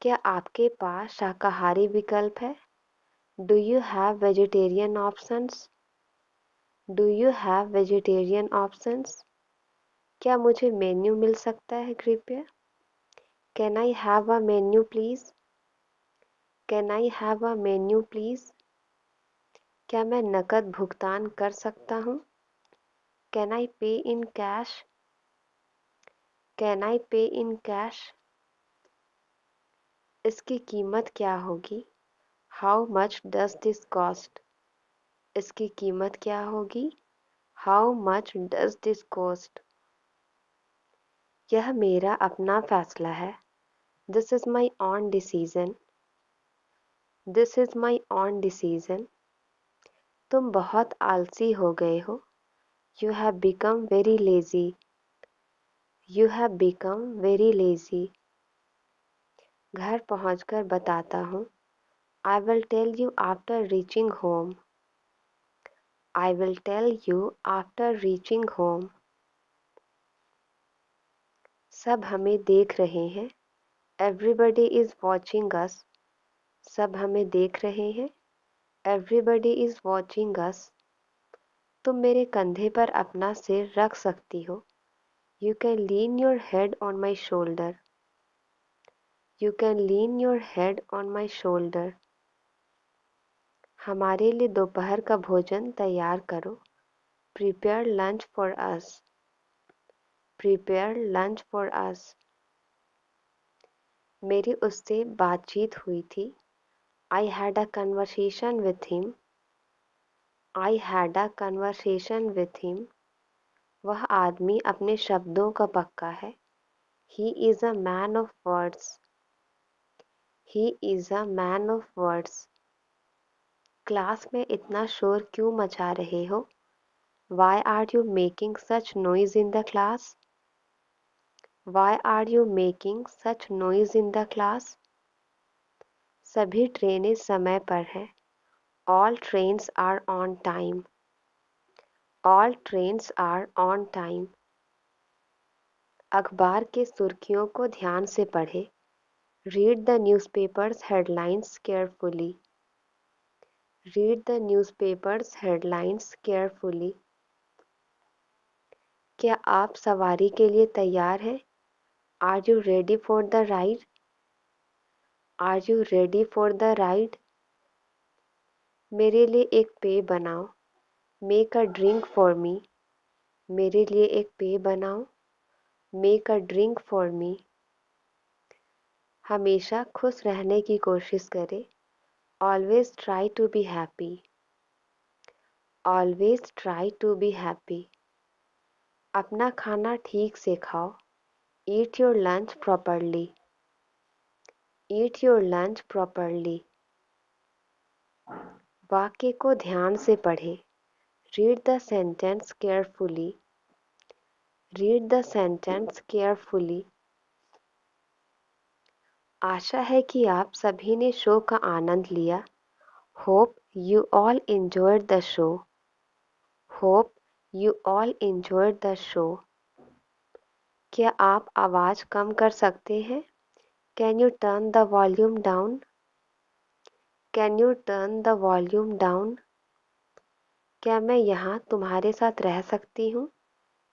क्या आपके पास शाकाहारी विकल्प है? Do you have vegetarian options? Do you have vegetarian options? क्या मुझे मेन्यू मिल सकता है कृपया? Can I have a menu please? Can I have a menu please? क्या मैं नकद भुगतान कर सकता हूँ? कैन आई पे इन कैश? कैन आई पे इन कैश? इसकी कीमत क्या होगी? How much does this cost? इसकी कीमत क्या होगी? How much does this cost? यह मेरा अपना फैसला है। This is my own decision. This is my own decision. तुम बहुत आलसी हो गए हो। You have become very lazy. You have become very lazy. घर पहुंचकर बताता हूँ। I will tell you after reaching home. I will tell you after reaching home. सब हमें देख रहे हैं। Everybody is watching us. सब हमें देख रहे हैं। Everybody is watching us. तुम मेरे कंधे पर अपना सिर रख सकती हो। You can lean your head on my shoulder. You can lean your head on my shoulder. हमारे लिए दोपहर का भोजन तैयार करो। Prepare lunch for us. Prepare lunch for us. मेरी उससे बातचीत हुई थी। I had a conversation with him. I had a conversation with him. वह आदमी अपने शब्दों का पक्का है। He is a man of words. He is a man of words. Class में इतना शोर क्यों मचा रहे हो? Why are you making such noise in the class? Why are you making such noise in the class? सभी ट्रेनें समय पर हैं। All trains are on time. All trains are on time. अखबार के सुर्खियों को ध्यान से पढ़ें। Read the newspaper's headlines carefully. Read the newspaper's headlines carefully. क्या आप सवारी के लिए तैयार हैं? Are you ready for the ride? Are you ready for the ride? मेरे लिए एक पेय बनाओ। Make a drink for me. मेरे लिए एक पेय बनाओ। Make a drink for me. हमेशा खुश रहने की कोशिश करें। Always try to be happy. Always try to be happy. अपना खाना ठीक से खाओ। Eat your lunch properly. Eat your lunch properly. वाक्य को ध्यान से पढ़ें। Read the sentence carefully. Read the sentence carefully. आशा है कि आप सभी ने शो का आनंद लिया। Hope you all enjoyed the show. Hope you all enjoyed the show. क्या आप आवाज़ कम कर सकते हैं? Can you turn the volume down? Can you turn the volume down? क्या मैं यहाँ तुम्हारे साथ रह सकती हूँ?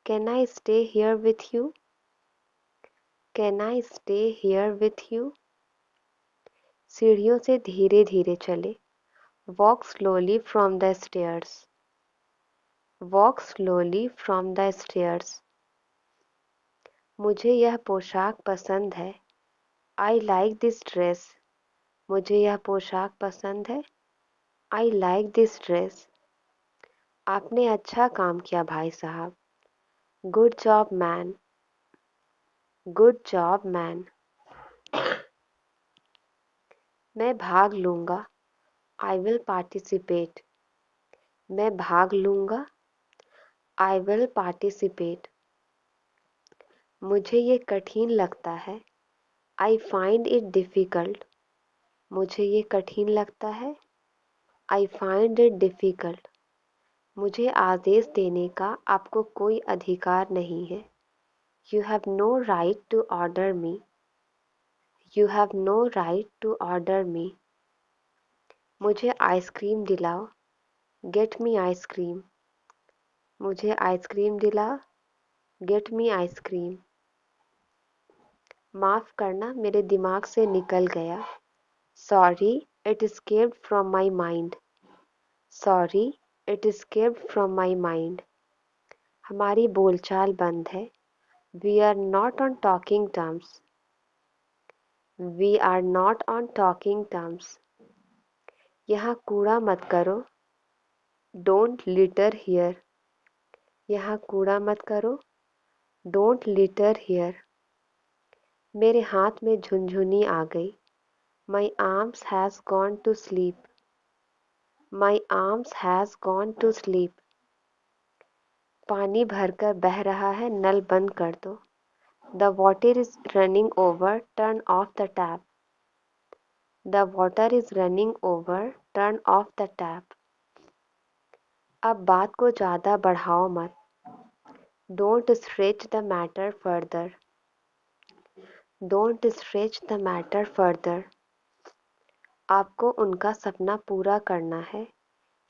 Can I stay here with you? Can I stay here with you? सीढ़ियों से धीरे धीरे चले। Walk slowly from the stairs. Walk slowly from the stairs. मुझे यह पोशाक पसंद है। I like this dress. मुझे यह पोशाक पसंद है। I like this dress. आपने अच्छा काम किया भाई साहब। Good job man. Good job man. मैं भाग लूँगा। I will participate. मैं भाग लूँगा। I will participate. मुझे ये कठिन लगता है। I find it difficult. मुझे ये कठिन लगता है। I find it difficult. मुझे आदेश देने का आपको कोई अधिकार नहीं है। You have no right to order me. You have no right to order me. मुझे आइसक्रीम दिलाओ. Get me ice cream. मुझे आइसक्रीम दिलाओ. Get me ice cream. माफ़ करना, मेरे दिमाग से निकल गया. Sorry, it escaped from my mind. Sorry, it escaped from my mind. हमारी बोलचाल बंद है. We are not on talking terms. We are not on talking terms. यहाँ कूड़ा मत करो. Don't litter here. यहाँ कूड़ा मत करो. Don't litter here. मेरे हाथ में झुनझुनी आ गई. My arms has gone to sleep. My arms has gone to sleep. पानी भरकर बह रहा है, नल बंद कर दो. The water is running over, turn off the tap. The water is running over, turn off the tap. अब बात को ज़्यादा बढ़ाओ मत. Don't stretch the matter further. Don't stretch the matter further. आपको उनका सपना पूरा करना है.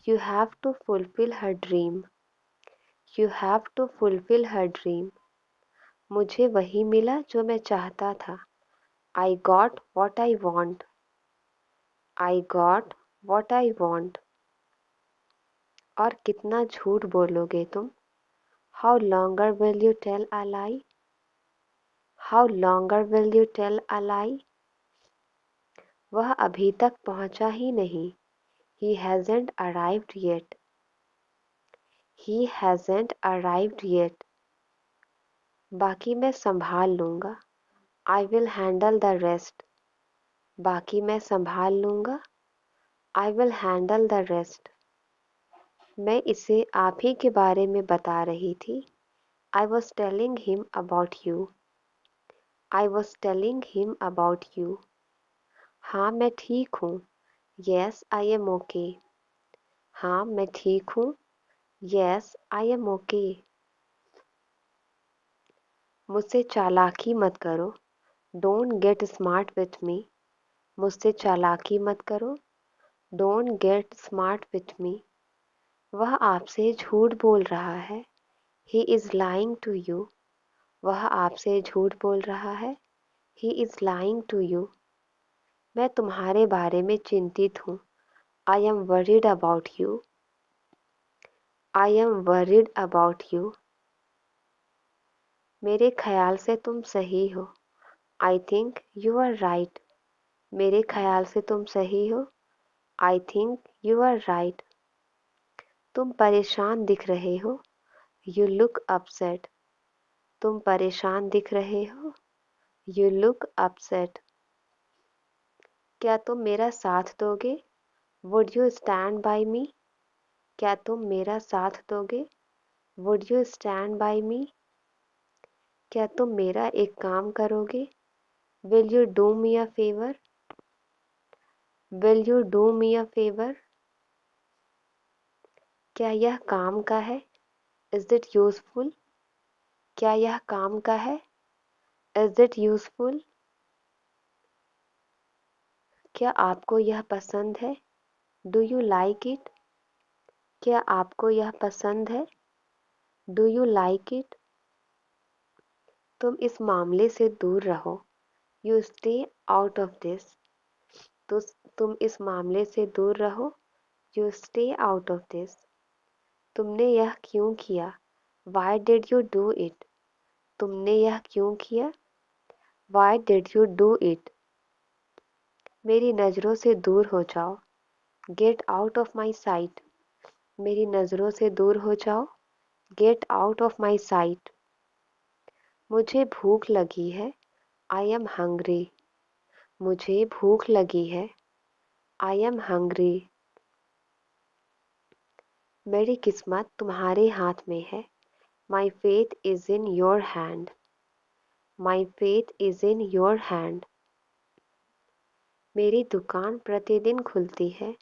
You have to fulfill her dream. You have to fulfill her dream. मुझे वही मिला जो मैं चाहता था. I got what I want. I got what I want. और कितना झूठ बोलोगे तुम? How longer will you tell a lie? How longer will you tell a lie? वह अभी तक पहुंचा ही नहीं. He hasn't arrived yet. He hasn't arrived yet. बाकी मैं संभाल लूँगा. I will handle the rest. बाकी मैं संभाल लूँगा. I will handle the rest. मैं इसे आप ही के बारे में बता रही थी. I was telling him about you. I was telling him about you. हाँ मैं ठीक हूँ. Yes, I am okay. हाँ मैं ठीक हूँ. Yes, I am okay. मुझसे चालाकी मत करो. Don't get smart with me. मुझसे चालाकी मत करो. Don't get smart with me. वह आपसे झूठ बोल रहा है. He is lying to you. वह आपसे झूठ बोल रहा है. He is lying to you. मैं तुम्हारे बारे में चिंतित हूँ. I am worried about you. I am worried about you. मेरे ख्याल से तुम सही हो. I think you are right. मेरे ख्याल से तुम सही हो. I think you are right. तुम परेशान दिख रहे हो. You look upset. तुम परेशान दिख रहे हो. You look upset. क्या तुम मेरा साथ दोगे? Would you stand by me? क्या तुम मेरा साथ दोगे? Would you stand by me? क्या तुम मेरा एक काम करोगे? Will you do me a favor? Will you do me a favor? क्या यह काम का है? Is it useful? क्या यह काम का है? Is it useful? क्या आपको यह पसंद है? Do you like it? क्या आपको यह पसंद है? Do you like it? तुम इस मामले से दूर रहो. You stay out of this. तो तुम इस मामले से दूर रहो. You stay out of this. तुमने यह क्यों किया? Why did you do it? तुमने यह क्यों किया? Why did you do it? मेरी नज़रों से दूर हो जाओ. Get out of my sight. मेरी नज़रों से दूर हो जाओ. Get out of my sight. मुझे भूख लगी है. I am hungry. मुझे भूख लगी है. I am hungry. मेरी किस्मत तुम्हारे हाथ में है. My fate is in your hand. My fate is in your hand. मेरी दुकान प्रतिदिन खुलती है.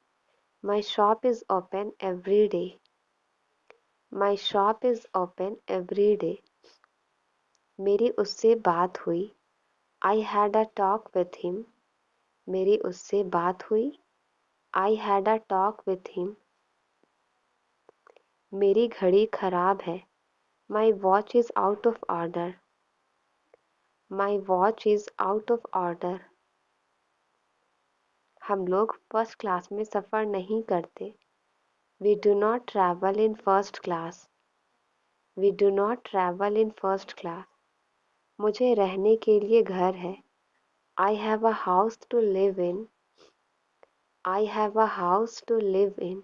My shop is open every day. My shop is open every day. मेरी उससे बात हुई. I had a talk with him. मेरी उससे बात हुई. I had a talk with him. मेरी घड़ी खराब है. My watch is out of order. My watch is out of order. हम लोग फर्स्ट क्लास में सफ़र नहीं करते. We do not travel in first class. We do not travel in first class. मुझे रहने के लिए घर है. I have a house to live in. I have a house to live in.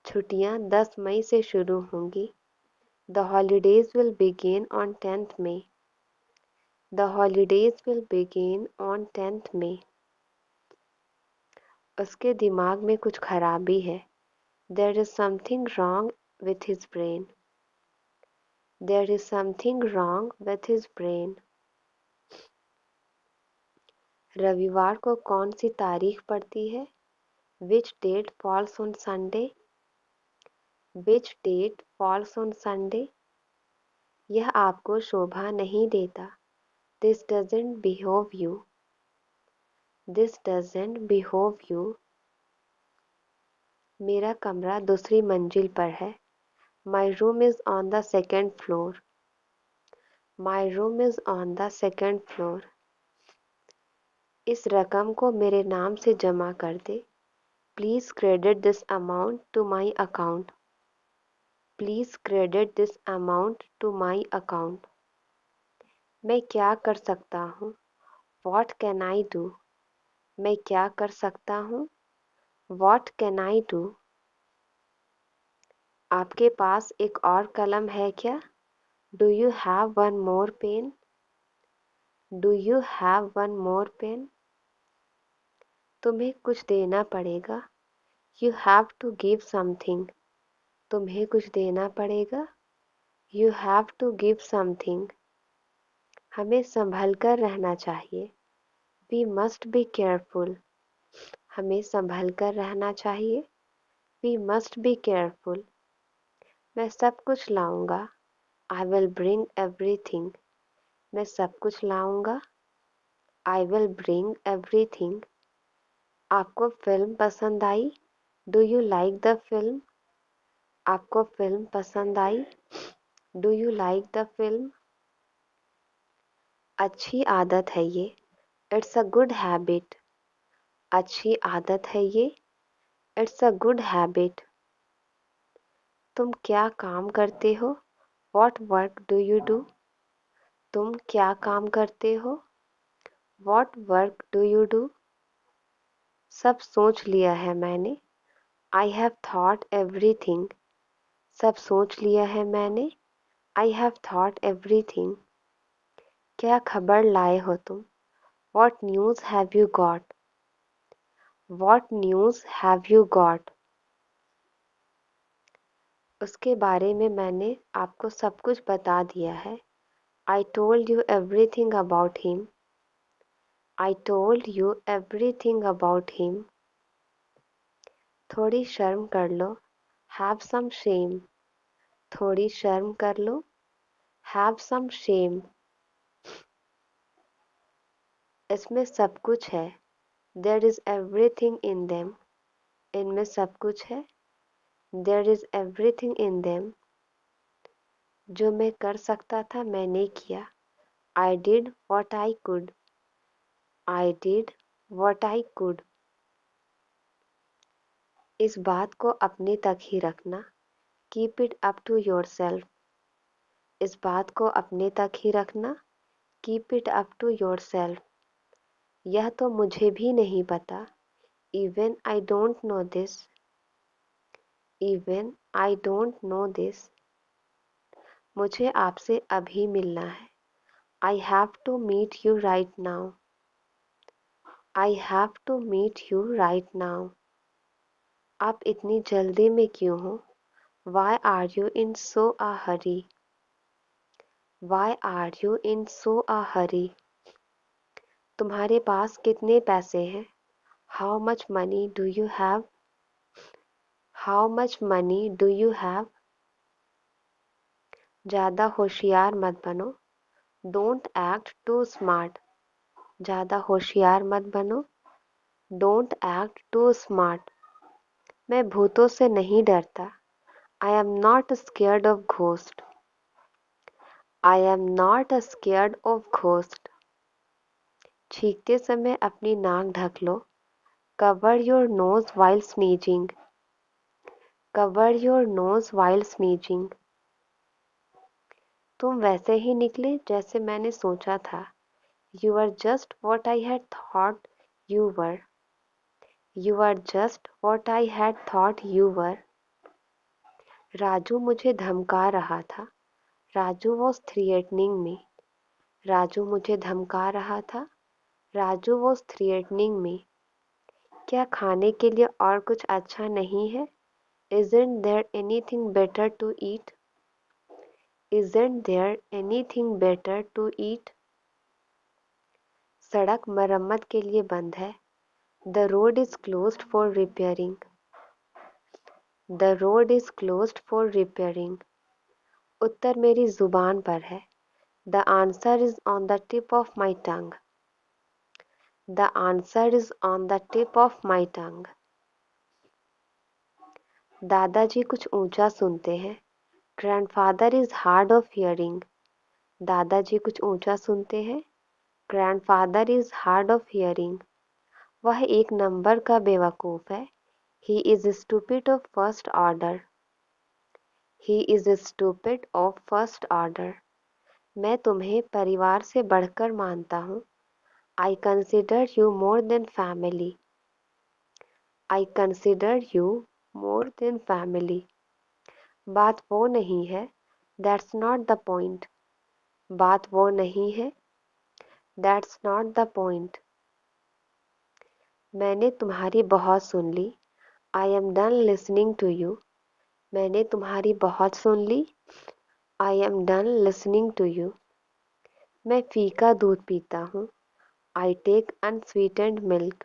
छुट्टियां 10 मई से शुरू होंगी. The holidays will begin on 10th May. The holidays will begin on 10th May. उसके दिमाग में कुछ खराबी है. There is something wrong with his brain. There is something wrong with his brain. रविवार को कौन सी तारीख पड़ती है? Which date falls on Sunday? Which date falls on Sunday? यह आपको शोभा नहीं देता. This doesn't behove you. This doesn't behove you. मेरा कमरा दूसरी मंजिल पर है. My room is on the second floor. My room is on the second floor. इस रकम को मेरे नाम से जमा कर दे. Please credit this amount to my account. Please credit this amount to my account. मैं क्या कर सकता हूँ? What can I do? मैं क्या कर सकता हूँ? What can I do? आपके पास एक और कलम है क्या? Do you have one more pen? Do you have one more pen? तुम्हें कुछ देना पड़ेगा. You have to give something. तुम्हें कुछ देना पड़ेगा. You have to give something. हमें संभल कर रहना चाहिए. We must be careful. हमें संभल कर रहना चाहिए. We must be careful. मैं सब कुछ लाऊंगा. I will bring everything. मैं सब कुछ लाऊंगा. I will bring everything. आपको फिल्म पसंद आई? Do you like the film? आपको फिल्म पसंद आई? Do you like the film? अच्छी आदत है ये. It's a good habit. अच्छी आदत है ये. It's a good habit. तुम क्या काम करते हो? What work do you do? तुम क्या काम करते हो? What work do you do? सब सोच लिया है मैंने. I have thought everything. सब सोच लिया है मैंने. I have thought everything. क्या खबर लाए हो तुम? What news have you got? What news have you got? उसके बारे में मैंने आपको सब कुछ बता दिया है. I told you everything about him. I told you everything about him. थोड़ी शर्म कर लो. Have some shame. थोड़ी शर्म कर लो. Have some shame. इसमें सब कुछ है. There is everything in them. इनमें सब कुछ है. There is everything in them. जो मैं कर सकता था मैंने किया. I did what I could. I did what I could. इस बात को अपने तक ही रखना. Keep it up to yourself. इस बात को अपने तक ही रखना. Keep it up to yourself. यह तो मुझे भी नहीं पता. Even I don't know this. Even I don't know this. मुझे आपसे अभी मिलना है. I have to meet you right now. I have to meet you right now. आप इतनी जल्दी में क्यों हो? Why are you in so a hurry? Why are you in so a hurry? तुम्हारे पास कितने पैसे हैं? How much money do you have? How much money do you have? ज़्यादा होशियार मत बनो. डोंट एक्ट टू स्मार्ट, ज़्यादा होशियार मत बनो। डोंट एक्ट टू स्मार्ट, मैं भूतों से नहीं डरता। I am not scared of ghost. I am not scared of ghost, छींकते समय अपनी नाक ढक लो। Cover your nose while sneezing. Cover your nose while sneezing, तुम वैसे ही निकले जैसे मैंने सोचा था। You are just what I had thought you were. You are just what I had thought you were. Raju मुझे धमका रहा था। Raju was threatening me. Raju मुझे धमका रहा था। राजू वॉज थ्रिएटनिंग मी। क्या खाने के लिए और कुछ अच्छा नहीं है? Isn't there anything better to eat? Isn't there anything better to eat? सड़क मरम्मत के लिए बंद है। The road is closed for repairing. The road is closed for repairing. उत्तर मेरी जुबान पर है। The answer is on the tip of my tongue. The answer is on the tip of my tongue. दादाजी कुछ ऊंचा सुनते हैं। Grandfather is hard of hearing. दादाजी कुछ ऊंचा सुनते हैं। Grandfather is hard of hearing. वह एक नंबर का बेवकूफ है। He is stupid of first order. He is stupid of first order. मैं तुम्हें परिवार से बढ़कर मानता हूँ। I consider you more than family. I consider you more than family. बात वो नहीं है। That's not the point. बात वो नहीं है। That's not the point. मैंने तुम्हारी बहुत सुन ली। I am done listening to you. मैंने तुम्हारी बहुत सुन ली। I am done listening to you. मैं फीका दूध पीता हूँ। I take unsweetened milk.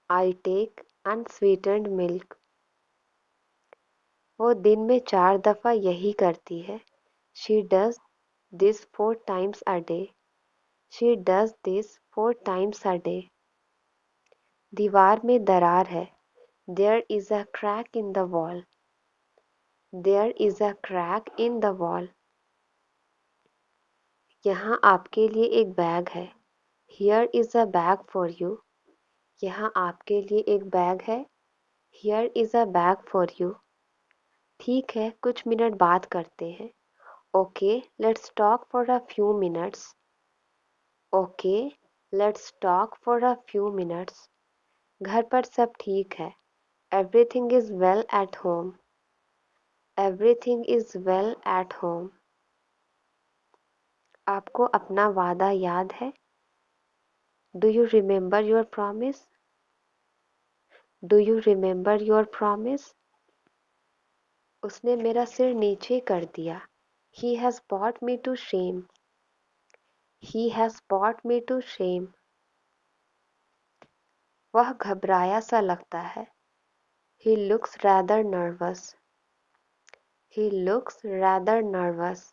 I take unsweetened milk. वो दिन में 4 दफ़ा यही करती है। She does this 4 times a day. She does this 4 times a day. दीवार में दरार है। There is a crack in the wall. There is a crack in the wall. यहाँ आपके लिए एक बैग है। Here is a bag for you. यहाँ आपके लिए एक बैग है। Here is a bag for you. ठीक है, कुछ मिनट बात करते हैं। Okay, let's talk for a few minutes. Okay, let's talk for a few minutes. घर पर सब ठीक है। Everything is well at home. Everything is well at home. आपको अपना वादा याद है? Do you remember your promise? Do you remember your promise? उसने मेरा सिर नीचे कर दिया। He has brought me to shame. He has brought me to shame. वह घबराया सा लगता है। He looks rather nervous. He looks rather nervous.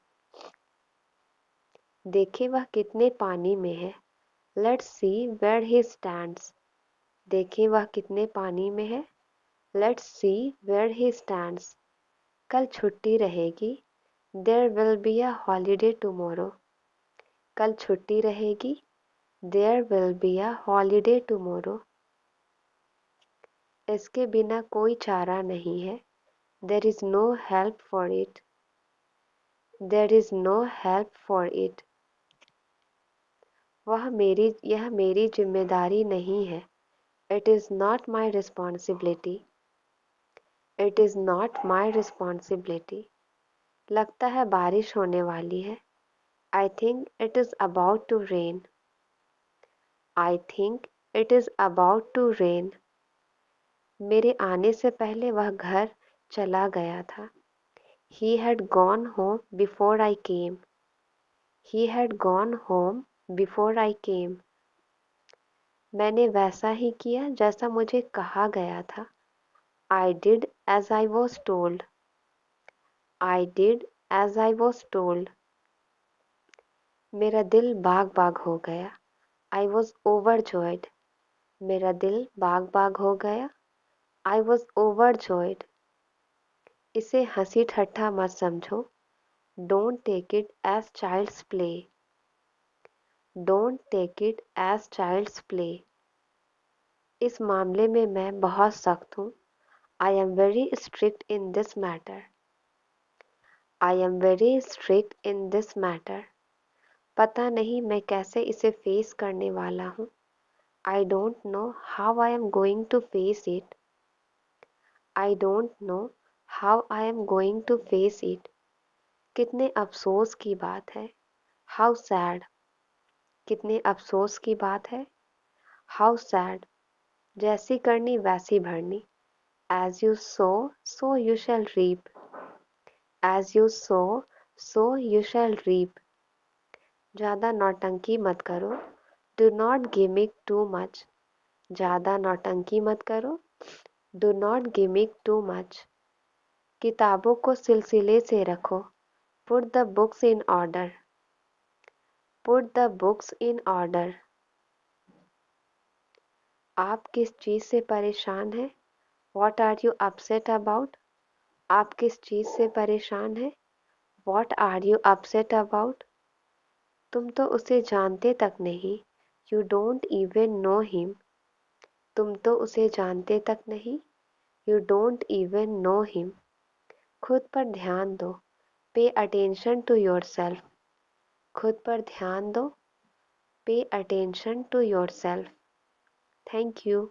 देखें वह कितने पानी में है। Let's see where he stands. देखें वह कितने पानी में है। Let's see where he stands. कल छुट्टी रहेगी। There will be a holiday tomorrow. कल छुट्टी रहेगी। There will be a holiday tomorrow. इसके बिना कोई चारा नहीं है। There is no help for it. There is no help for it. यह मेरी जिम्मेदारी नहीं है। It is not my responsibility. It is not my responsibility. लगता है बारिश होने वाली है। I think it is about to rain. I think it is about to rain. मेरे आने से पहले वह घर चला गया था। He had gone home before I came. He had gone home before I came. मैंने वैसा ही किया जैसा मुझे कहा गया था। I did as I was told. I did as I was told. मेरा दिल बाग बाग हो गया। I was overjoyed. मेरा दिल बाग बाग हो गया। I was overjoyed. इसे हंसी ठट्ठा मत समझो। Don't take it as child's play. Don't take it as child's play. इस मामले में मैं बहुत सख्त हूँ। I am very strict in this matter. I am very strict in this matter. पता नहीं मैं कैसे इसे फेस करने वाला हूँ। I don't know how I am going to face it. I don't know how I am going to face it. कितने अफसोस की बात है। How sad. कितने अफसोस की बात है। How sad. जैसी करनी वैसी भरनी। As you sow so you shall reap. As you sow so you shall reap. ज़्यादा नौटंकी मत करो। Do not gimmick too much. ज़्यादा नौटंकी मत करो। Do not gimmick too much. किताबों को सिलसिले से रखो। Put the books in order. Put the books in order. आप किस चीज़ से परेशान हैं? What are you upset about? आप किस चीज़ से परेशान हैं? What are you upset about? तुम तो उसे जानते तक नहीं। You don't even know him. तुम तो उसे जानते तक नहीं। You don't even know him. खुद पर ध्यान दो। Pay attention to your self. खुद पर ध्यान दो। Pay attention to yourself. Thank you.